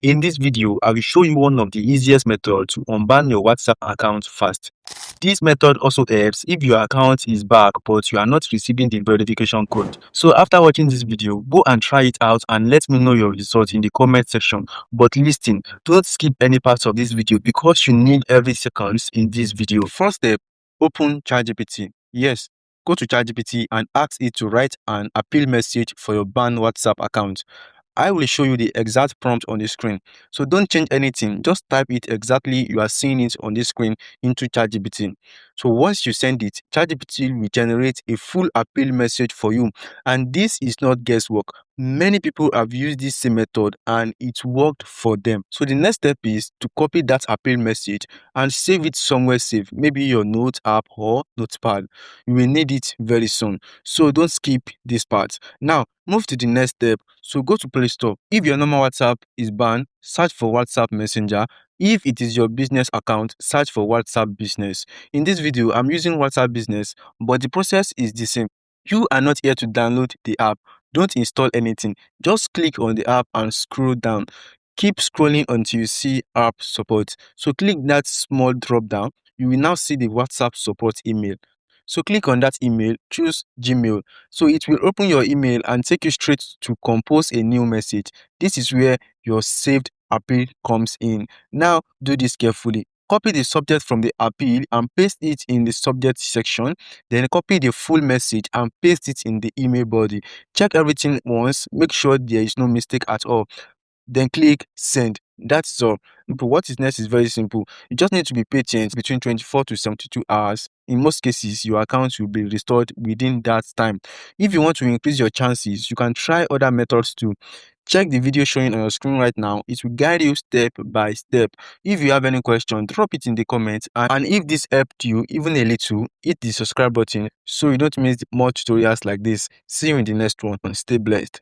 In this video, I will show you one of the easiest methods to unban your WhatsApp account fast. This method also helps if your account is back but you are not receiving the verification code. So after watching this video, go and try it out and let me know your results in the comment section. But listen, don't skip any parts of this video because you need every second in this video. First step, open ChatGPT. Yes, go to ChatGPT and ask it to write an appeal message for your banned WhatsApp account. I will show you the exact prompt on the screen. So don't change anything. Just type it exactly you are seeing it on the screen into ChatGPT. So once you send it, ChatGPT will generate a full appeal message for you. And this is not guesswork. Many people have used this same method and it worked for them. So the next step is to copy that appeal message and save it somewhere safe, maybe your note app or notepad. You will need it very soon. So don't skip this part. Now, move to the next step. So go to Play Store. If your normal WhatsApp is banned, search for WhatsApp Messenger. If it is your business account, search for WhatsApp Business. In this video, I'm using WhatsApp Business, but the process is the same. You are not here to download the app. Don't install anything. Just click on the app and scroll down. Keep scrolling until you see app support. So click that small drop down. You will now see the WhatsApp support email. So click on that email, choose Gmail. So it will open your email and take you straight to compose a new message. This is where your saved appeal comes in. Now do this carefully. Copy the subject from the appeal and paste it in the subject section. Then copy the full message and paste it in the email body. Check everything once. Make sure there is no mistake at all. Then click send. That's all. But what is next is very simple. You just need to be patient between 24 to 72 hours. In most cases, your account will be restored within that time. If you want to increase your chances, you can try other methods too. Check the video showing on your screen right now. It will guide you step by step. If you have any question, drop it in the comments. And if this helped you even a little, hit the subscribe button so you don't miss more tutorials like this. See you in the next one. Stay blessed.